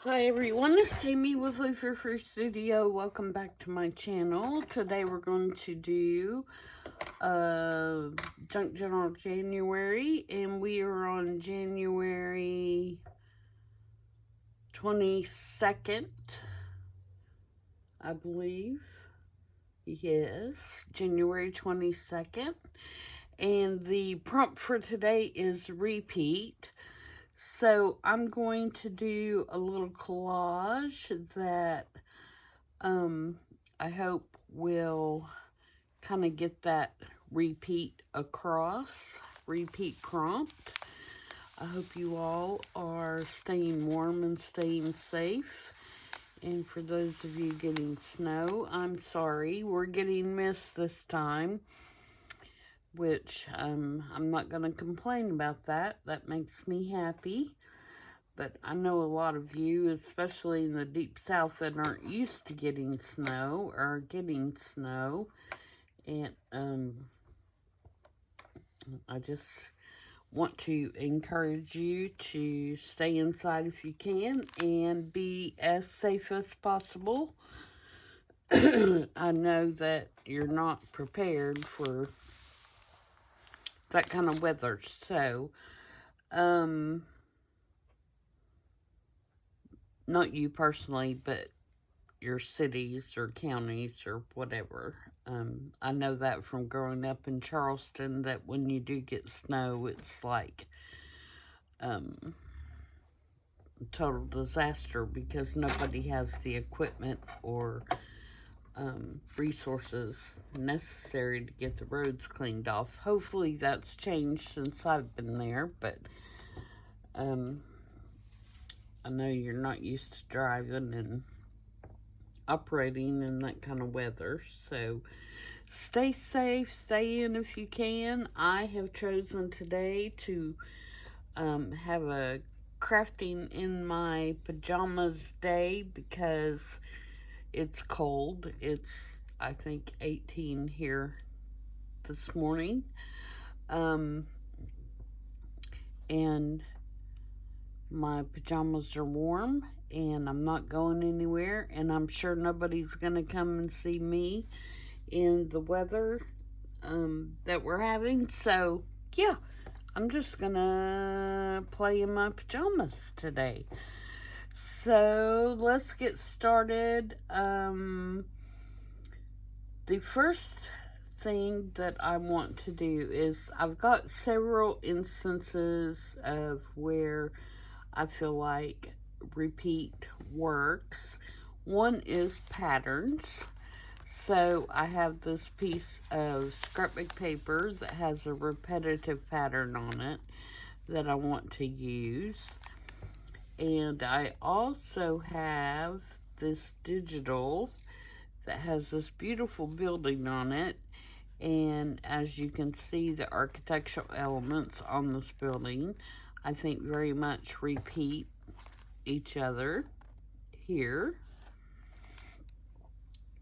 Hi everyone, it's Amy with Frou-frou Studio. Welcome back to my channel. Today we're going to do Junk Journal January, and we are on January 22nd, I believe. Yes, January 22nd. And the prompt for today is repeat. So I'm going to do a little collage that I hope will kind of get that repeat across, repeat prompt. I hope you all are staying warm and staying safe. And for those of you getting snow, I'm sorry. We're getting mist this time, which I'm not going to complain about that. That makes me happy. But I know a lot of you, especially in the deep south, that aren't used to getting snow or getting snow. And I just want to encourage you to stay inside if you can and be as safe as possible. I know that you're not prepared for that kind of weather, so not you personally, but your cities or counties or whatever. I know that from growing up in Charleston, that when you do get snow, it's like total disaster because nobody has the equipment or resources necessary to get the roads cleaned off. Hopefully that's changed since I've been there, but I know you're not used to driving and operating in that kind of weather, so stay safe, stay in if you can. I have chosen today to have a crafting in my pajamas day because it's cold. It's, I think, 18 here this morning. And my pajamas are warm, and I'm not going anywhere, and I'm sure nobody's going to come and see me in the weather that we're having. So, yeah, I'm just going to play in my pajamas today. So, let's get started. The first thing that I want to do is I've got several instances of where I feel like repeat works. One is patterns. So I have this piece of scrapbook paper that has a repetitive pattern on it that I want to use. And I also have this digital that has this beautiful building on it. And as you can see, the architectural elements on this building, I think, very much repeat each other here.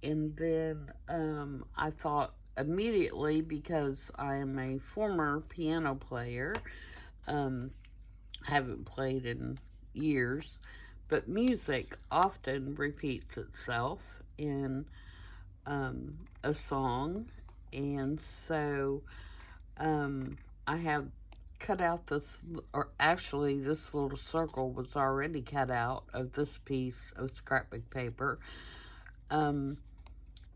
And then I thought immediately, because I am a former piano player, haven't played in years, but music often repeats itself in a song. And so I have cut out this, or actually this little circle was already cut out of this piece of scrapbook paper.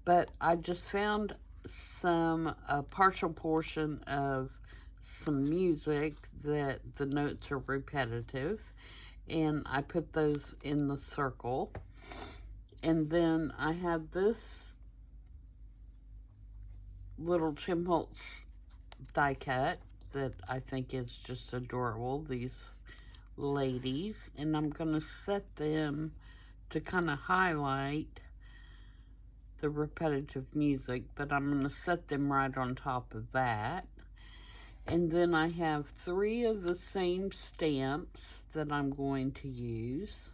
But I just found a partial portion of some music that the notes are repetitive, and I put those in the circle. And then I have this little Tim Holtz die cut that I think is just adorable, these ladies, and I'm going to set them to kind of highlight the repetitive music, but I'm going to set them right on top of that. And then I have 3 of the same stamps that I'm going to use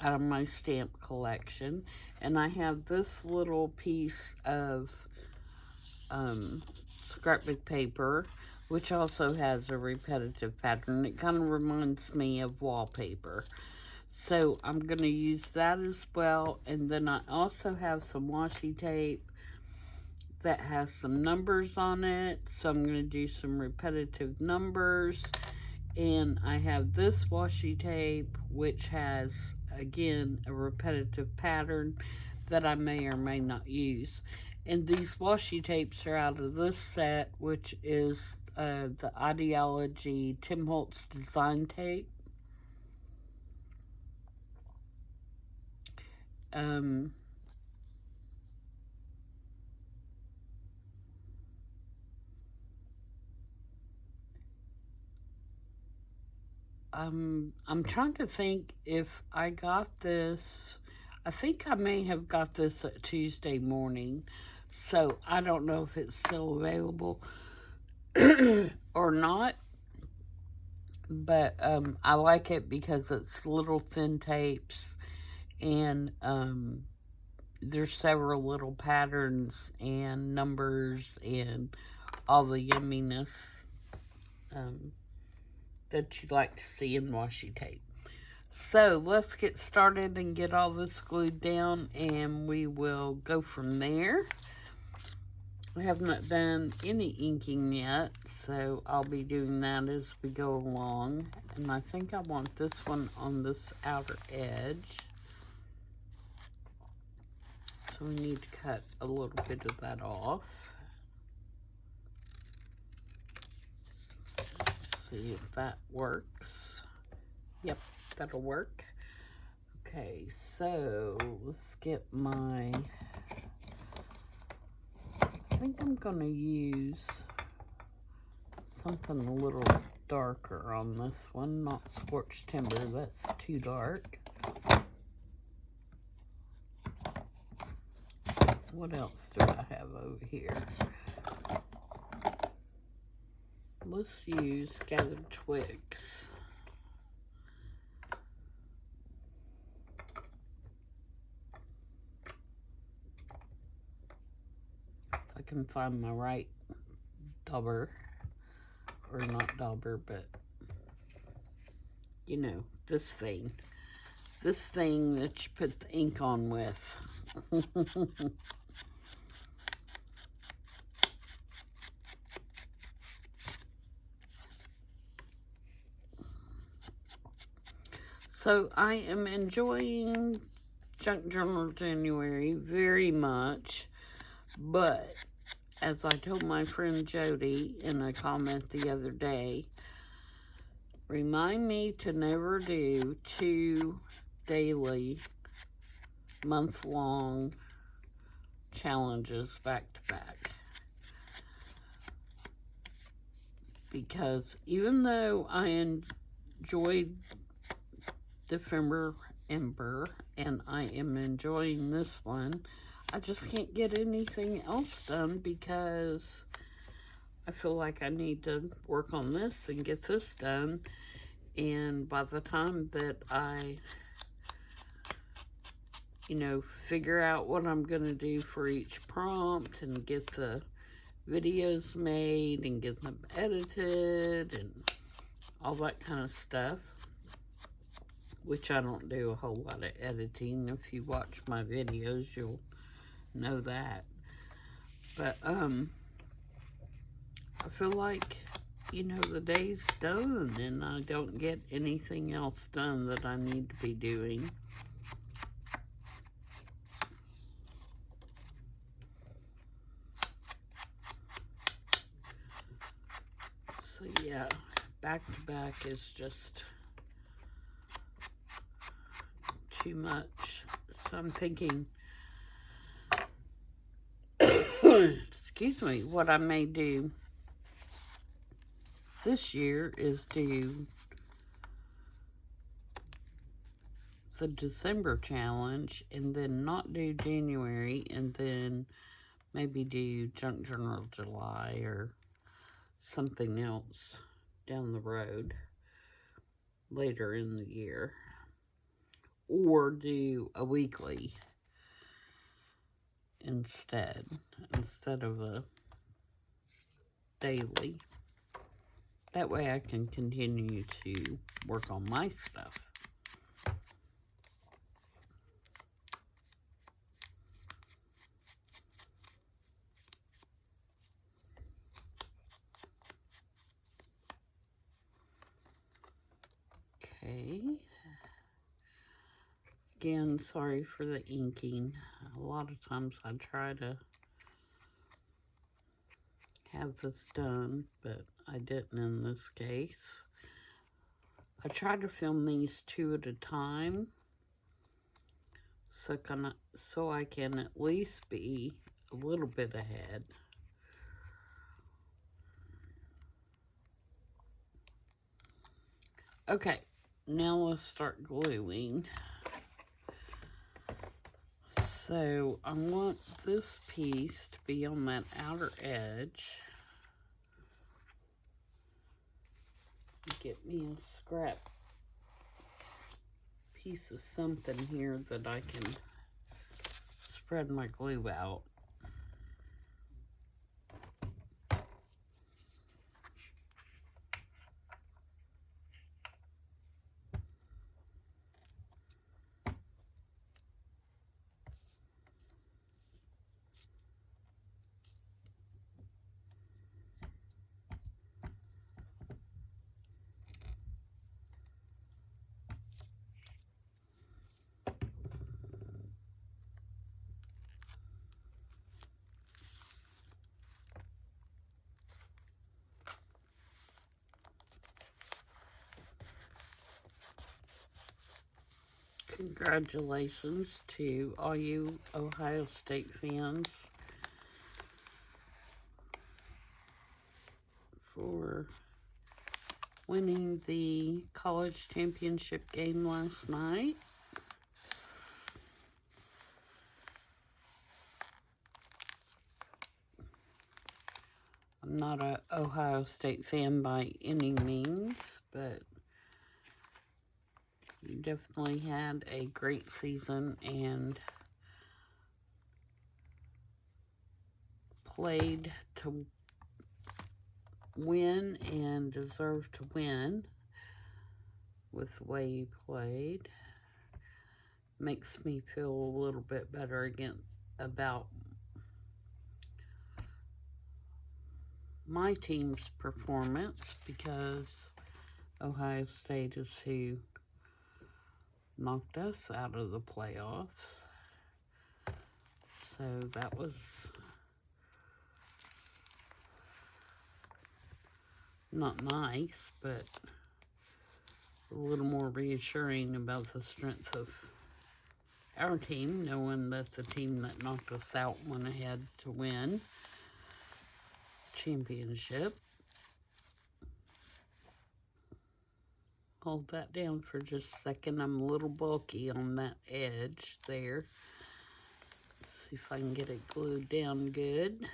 out of my stamp collection. And I have this little piece of scrapbook paper which also has a repetitive pattern. It kind of reminds me of wallpaper. So I'm going to use that as well. And then I also have some washi tape that has some numbers on it. So I'm going to do some repetitive numbers. And I have this washi tape, which has, again, a repetitive pattern that I may or may not use. And these washi tapes are out of this set, which is the Ideology Tim Holtz design tape. I'm trying to think if I got this. I think I may have got this at Tuesday morning, so I don't know if it's still available or not. But I like it because it's little thin tapes, and there's several little patterns and numbers and all the yumminess that you like to see in washi tape. So let's get started and get all this glued down, and we will go from there. I have not done any inking yet, so I'll be doing that as we go along. And I think I want this one on this outer edge. So we need to cut a little bit of that off. See if that works. Yep, that'll work. Okay, so let's get my, I think I'm going to use something a little darker on this one, not scorched timber, that's too dark. What else do I have over here? Let's use gathered twigs. I can find my right dauber, or not dauber, but you know, this thing that you put the ink on with. So I am enjoying Junk Journal January very much, but as I told my friend Jody in a comment the other day, remind me to never do 2 daily, month-long challenges back to back. Because even though I enjoyed December Ember and I am enjoying this one, I just can't get anything else done because I feel like I need to work on this and get this done. And by the time that I, figure out what I'm going to do for each prompt and get the videos made and get them edited and all that kind of stuff, which I don't do a whole lot of editing. If you watch my videos, you'll know that. But I feel like, the day's done and I don't get anything else done that I need to be doing. So yeah, back to back is just too much. So I'm thinking, excuse me, what I may do this year is do the December challenge and then not do January and then maybe do Junk Journal July or something else down the road later in the year, or do a weekly instead of a daily. That way I can continue to work on my stuff. Okay. Again, sorry for the inking. A lot of times I try to have this done, but I didn't in this case. I try to film these 2 at a time so I can at least be a little bit ahead. Okay, now let's start gluing. So I want this piece to be on that outer edge. Get me a scrap piece of something here that I can spread my glue out. Congratulations to all you Ohio State fans for winning the college championship game last night. I'm not an Ohio State fan by any means, but you definitely had a great season and played to win and deserved to win with the way you played. Makes me feel a little bit better about my team's performance, because Ohio State is who knocked us out of the playoffs. So that was not nice, but a little more reassuring about the strength of our team, knowing that the team that knocked us out went ahead to win championship. Hold that down for just a second. I'm a little bulky on that edge there. See if I can get it glued down good.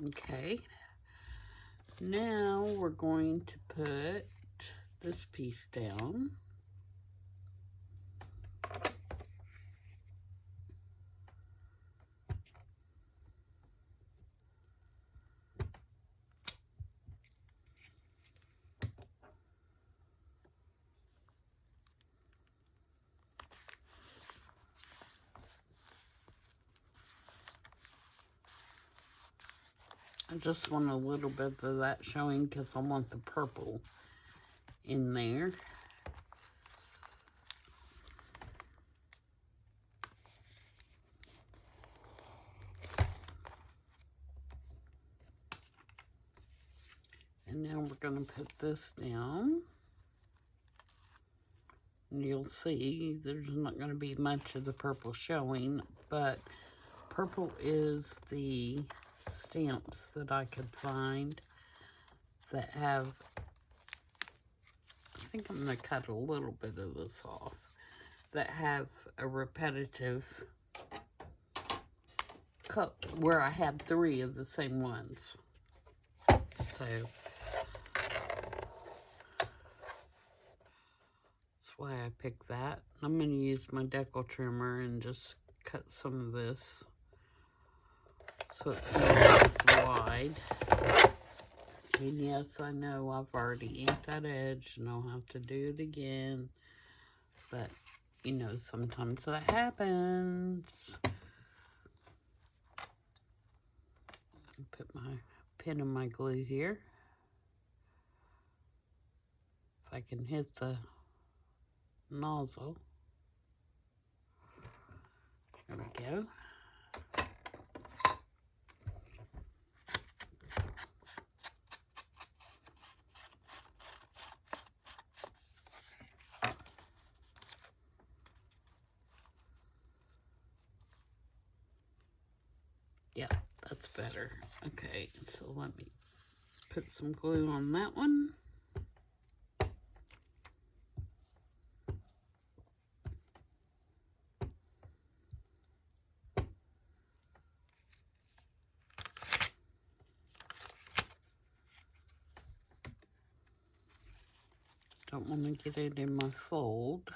Okay, now we're going to put this piece down. I just want a little bit of that showing because I want the purple in there. And now we're going to put this down. And you'll see there's not going to be much of the purple showing, but purple is the stamps that I could find that have, I think I'm going to cut a little bit of this off, that have a repetitive cut where I had 3 of the same ones. So why I picked that. I'm going to use my decal trimmer and just cut some of this so it's not as wide. And yes, I know I've already inked that edge and I'll have to do it again. But, you know, sometimes that happens. Put my pin in my glue here. If I can hit the nozzle. There we go. Yeah, that's better. Okay, so let me put some glue on that one. Don't want to get it in my fold.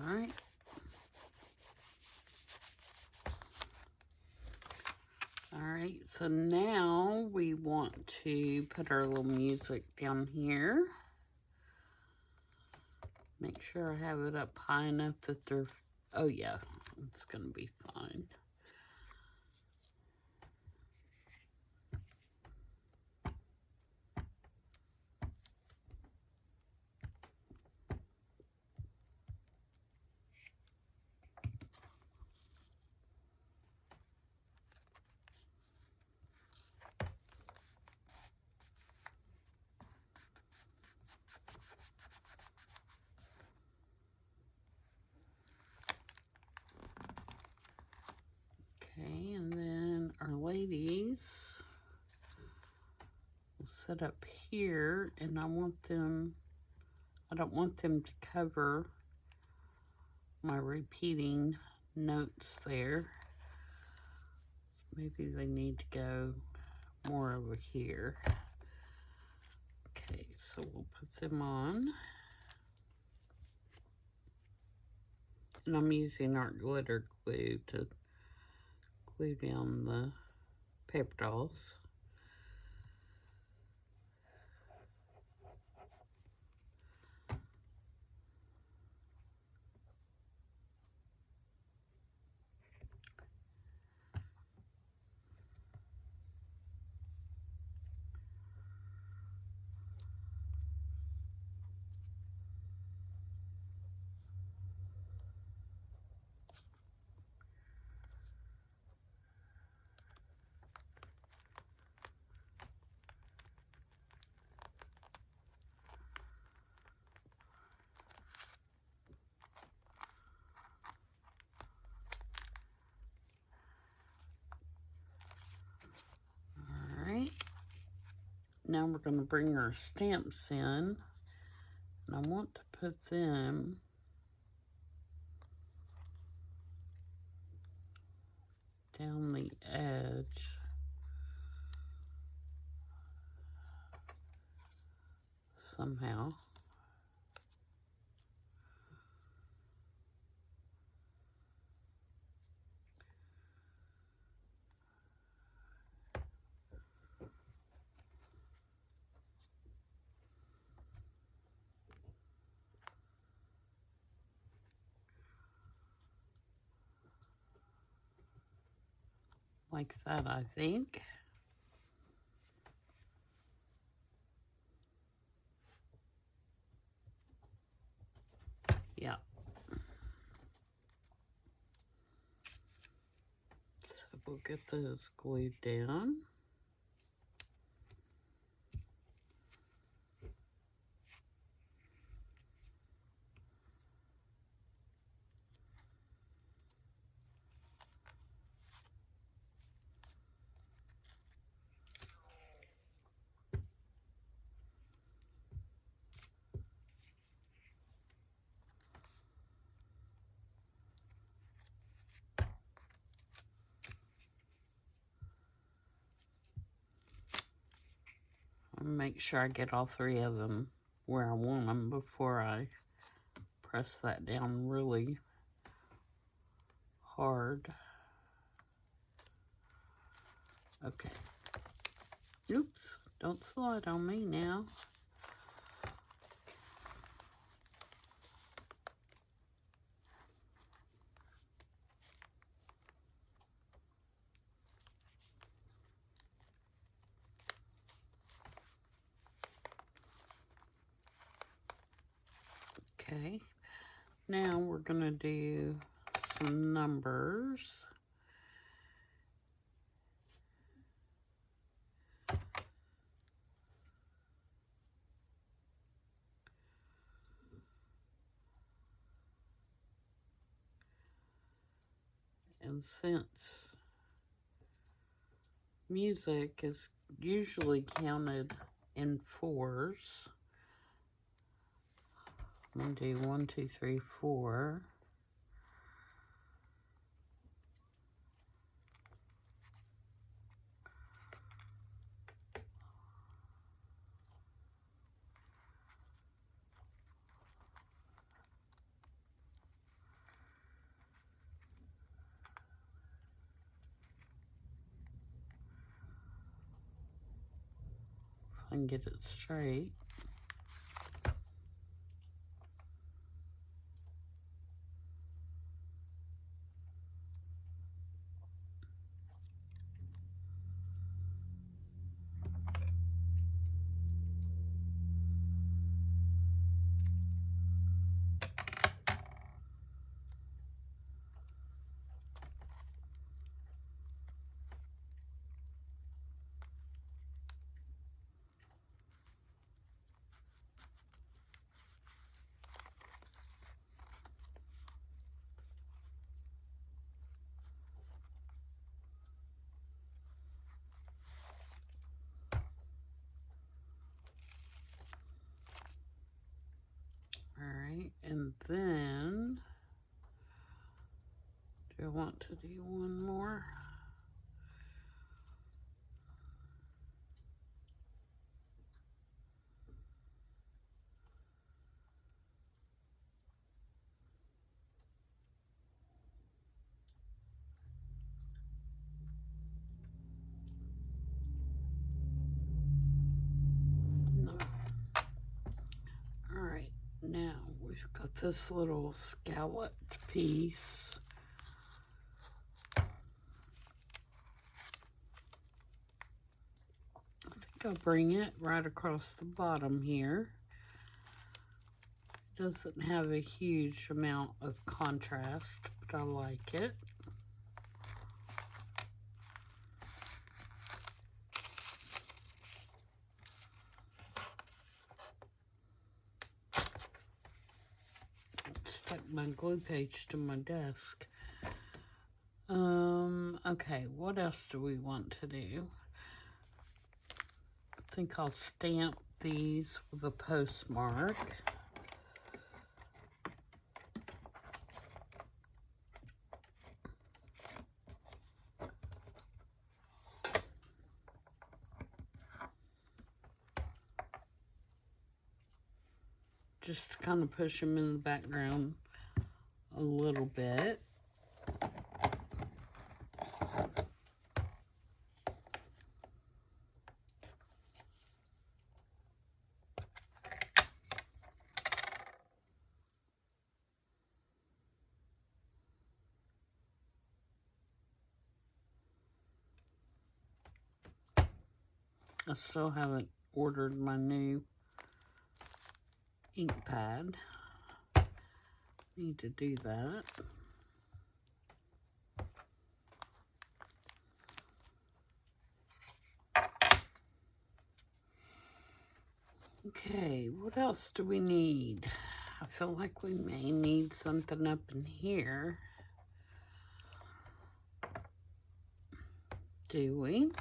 Alright. Alright, so now we want to put our little music down here. Make sure I have it up high enough that they're, oh yeah, it's going to be fine. Okay, and then our ladies will sit up here, and I don't want them to cover my repeating notes there. Maybe they need to go more over here. Okay, so we'll put them on. And I'm using our glitter glue to glue down the paper dolls. Now we're going to bring our stamps in, and I want to put them down the edge somehow. Like that, I think. Yeah. So we'll get those glued down. Make sure I get all 3 of them where I want them before I press that down really hard. Okay. Oops, don't slide on me now. Okay, now we're going to do some numbers. And since music is usually counted in 4s, I'm going to do 1, 2, 3, 4. If I can get it straight. Alright, and then, do I want to do one more? No. Alright, now we've got this little scalloped piece. I think I'll bring it right across the bottom here. It doesn't have a huge amount of contrast, but I like it. Stuck my glue page to my desk. Okay, what else do we want to do? I think I'll stamp these with a postmark. Just to kind of push them in the background a little bit. I still haven't ordered my new ink pad. Need to do that. Okay, what else do we need? I feel like we may need something up in here. Do we?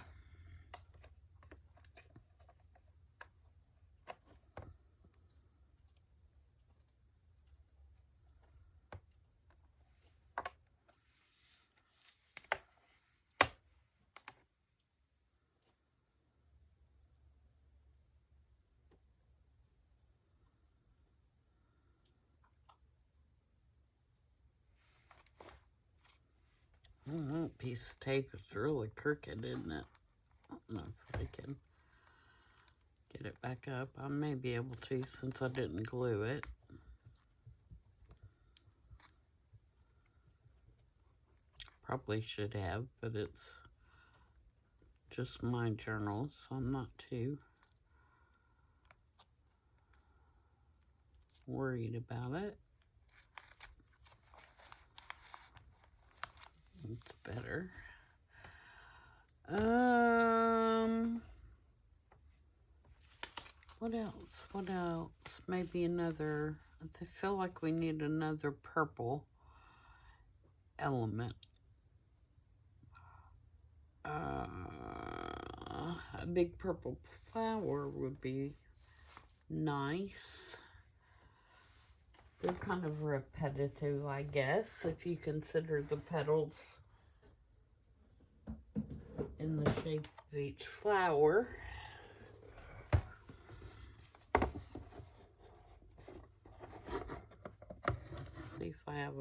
piece of tape is really crooked, isn't it? I don't know if I can get it back up. I may be able to since I didn't glue it. Probably should have, but it's just my journal, so I'm not too worried about it. It's better. What else? What else? Maybe another, I feel like we need another purple element. A big purple flower would be nice. They're kind of repetitive, I guess, if you consider the petals in the shape of each flower. See if I have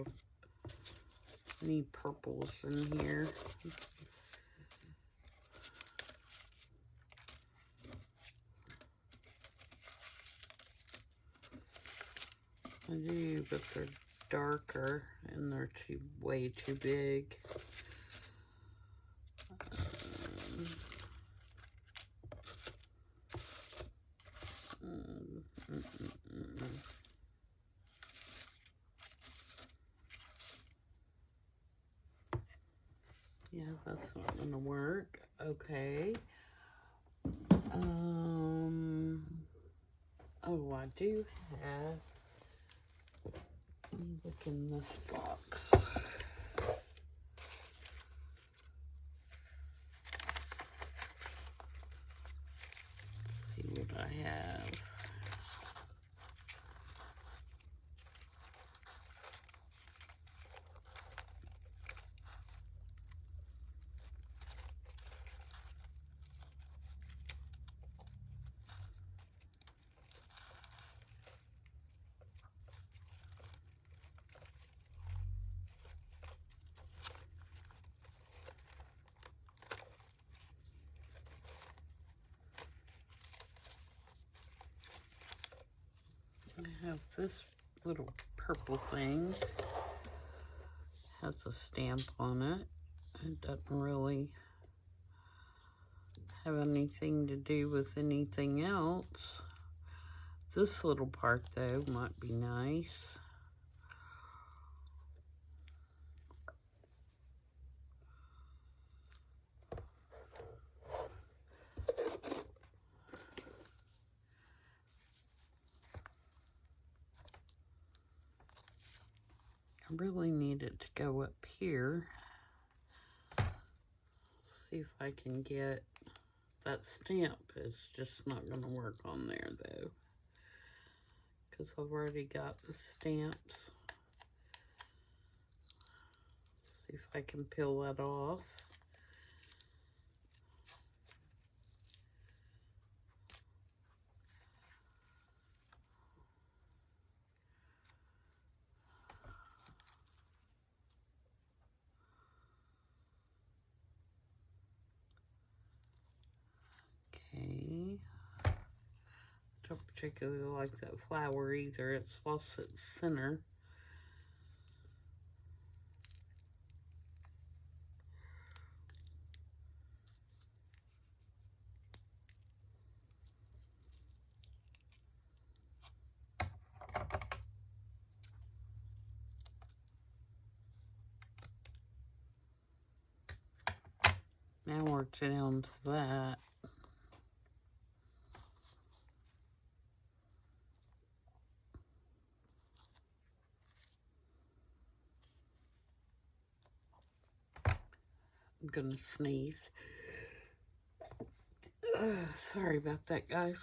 any purples in here. I do, but they're darker and they're way too big. Yeah, that's not gonna work. Okay. Oh, I do have. Let me look in this box. See what I have. I have this little purple thing. Has a stamp on it. It doesn't really have anything to do with anything else. This little part, though, might be nice. I really need it to go up here. See if I can get that stamp. It's just not going to work on there, though, because I've already got the stamps. See if I can peel that off. Okay. Don't particularly like that flower either. It's lost its center. Now we're down to that. I'm gonna sneeze. Sorry about that, guys.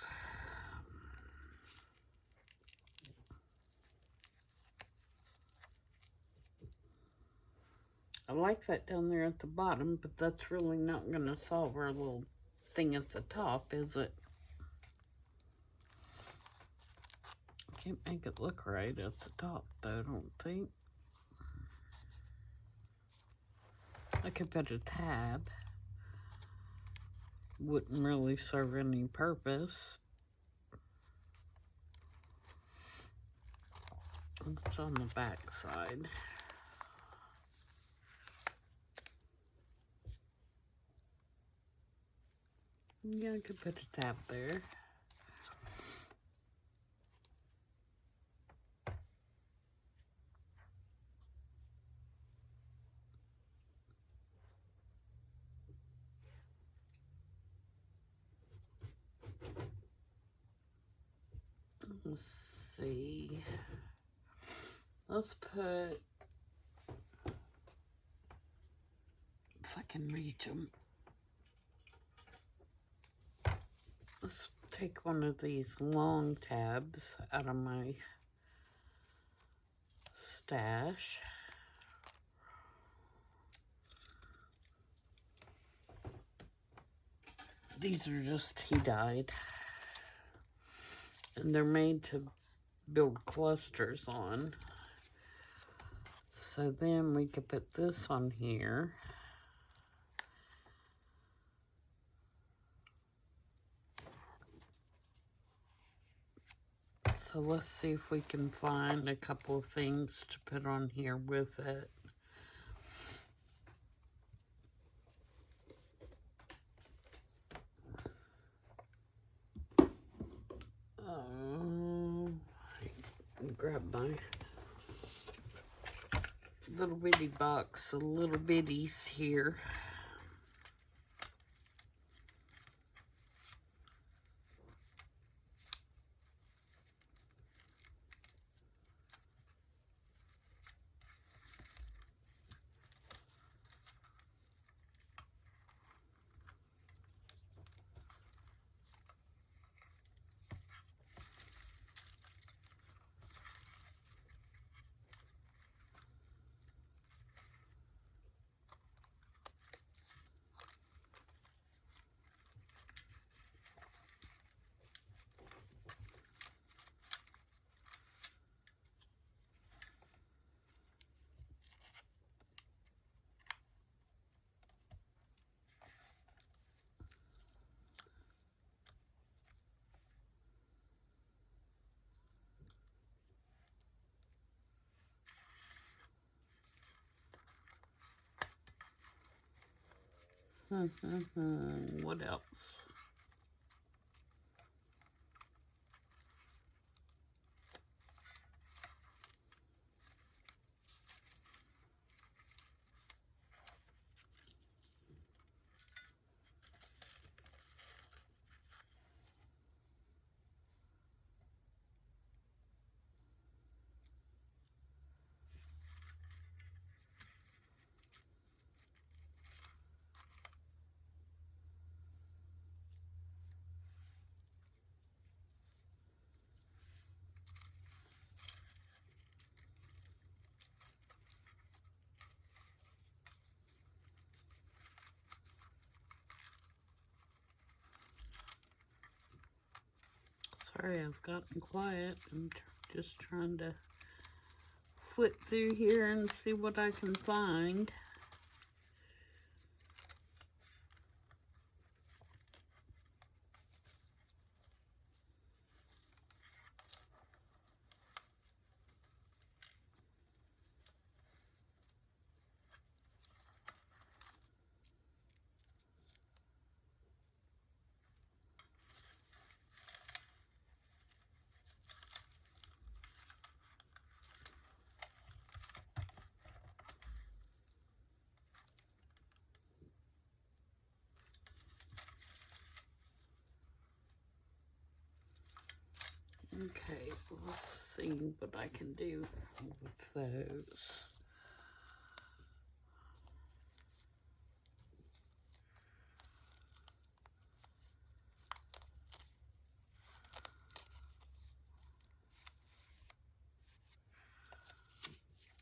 I like that down there at the bottom, but that's really not going to solve our little thing at the top, is it? Can't make it look right at the top, though, I don't think. I could put a tab. Wouldn't really serve any purpose. It's on the back side. Yeah, I could put a tab there. Let's see. Let's put, if I can reach them. Let's take one of these long tabs out of my stash. These are just tea-dyed. And they're made to build clusters on. So then we could put this on here. So let's see if we can find a couple of things to put on here with it. Grab my little bitty box of little bitties here. What else? Sorry, I've gotten quiet. I'm just trying to flip through here and see what I can find. Okay, let's see what I can do with those.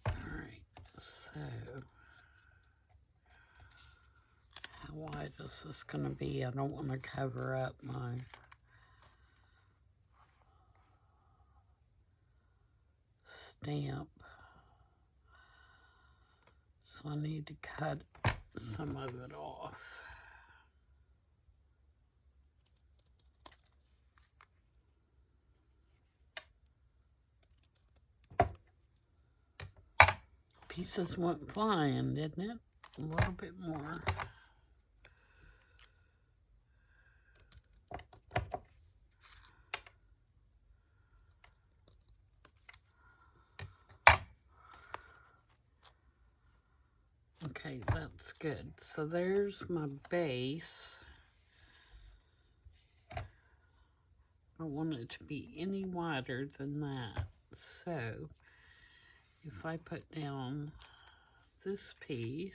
Alright, so how wide is this going to be? I don't want to cover up my stamp. So I need to cut some of it off. Pieces went flying, didn't it? A little bit more. Okay, that's good. So there's my base. I don't want it to be any wider than that. So if I put down this piece,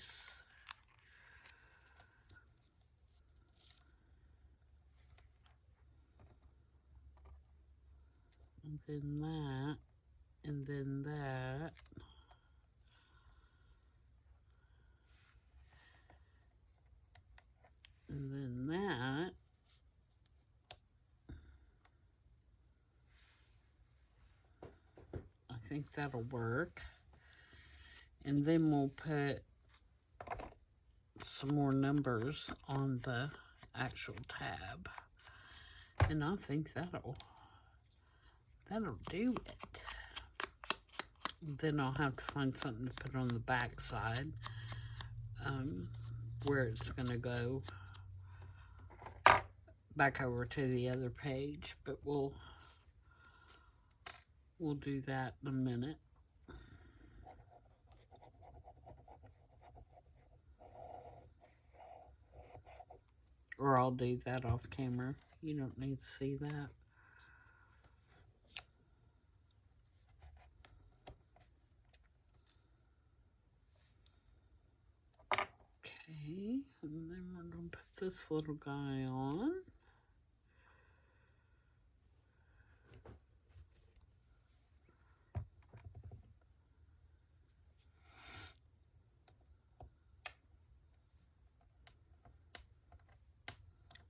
and then that, and then that, and then that, I think that'll work. And then we'll put some more numbers on the actual tab. And I think that'll do it. Then I'll have to find something to put on the back side, where it's gonna go back over to the other page, but we'll do that in a minute. Or I'll do that off camera. You don't need to see that. Okay, and then we're going to put this little guy on.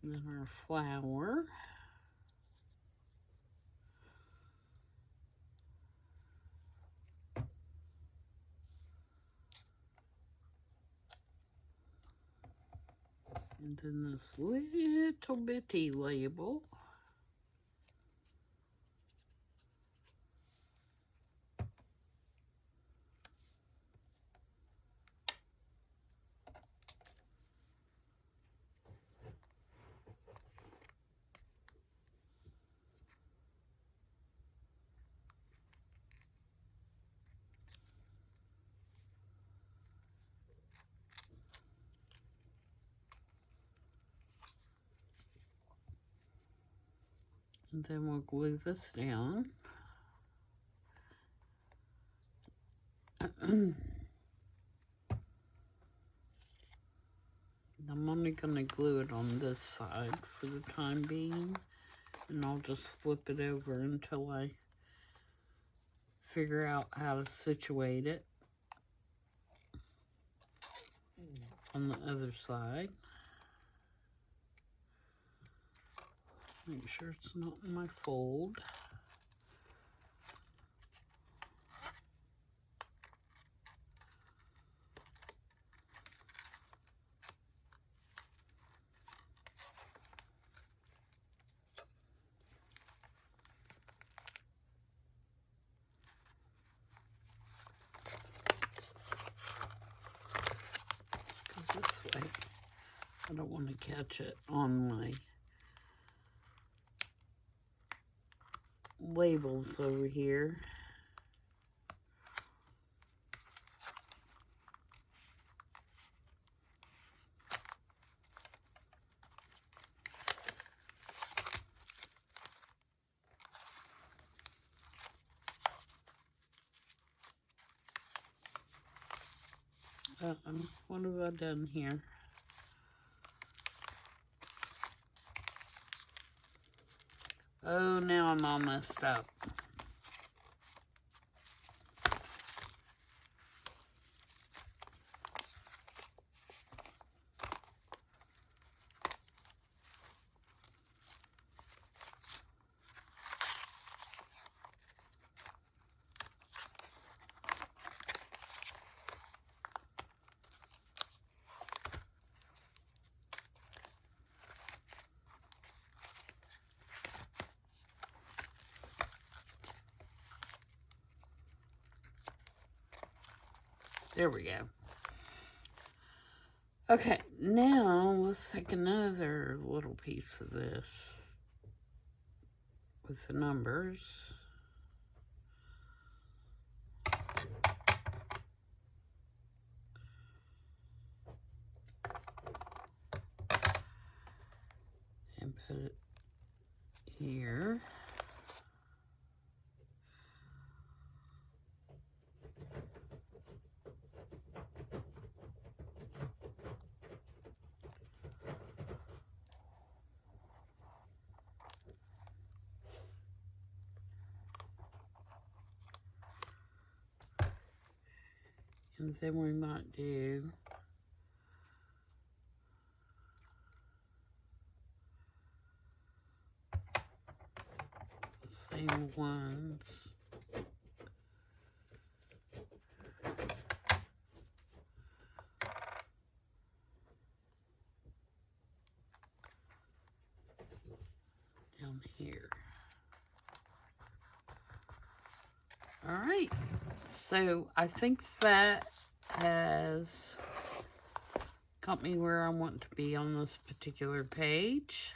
And then our flower. And then this little bitty label. And then we'll glue this down. I'm only going to glue it on this side for the time being, and I'll just flip it over until I figure out how to situate it on the other side. Make sure it's not in my fold. Go this way. I don't want to catch it on my labels over here. What have I done here? Oh, now I'm all messed up. There we go. Okay, now let's take another little piece of this with the numbers. And put it here. And then we might do the same ones. Down here. All right. So I think that has got me where I want to be on this particular page.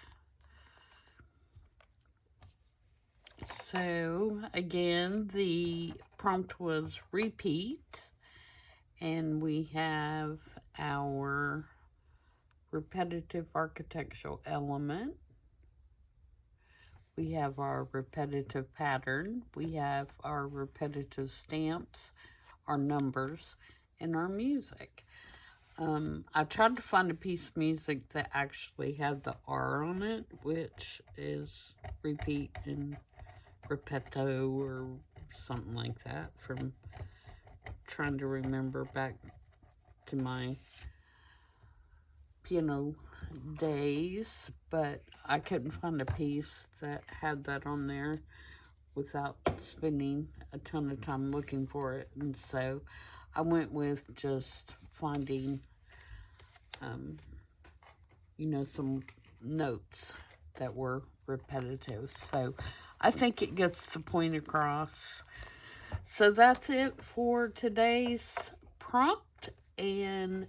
So again, the prompt was repeat, and we have our repetitive architectural element. We have our repetitive pattern. We have our repetitive stamps, our numbers, and our music. I tried to find a piece of music that actually had the R on it, which is repeat and repeto or something like that, from trying to remember back to my piano days, but I couldn't find a piece that had that on there without spending a ton of time looking for it, and so I went with just finding you know, some notes that were repetitive. So I think it gets the point across. So that's it for today's prompt, and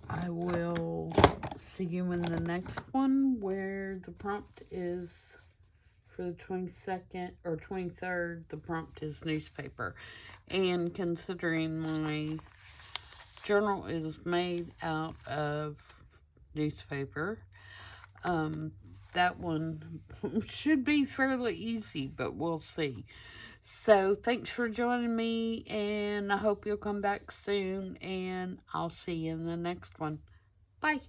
I will see you in the next one, where the prompt is for the 22nd or 23rd. The prompt is newspaper. And considering my journal is made out of newspaper, that one should be fairly easy, but we'll see. So thanks for joining me, and I hope you'll come back soon, and I'll see you in the next one. Bye.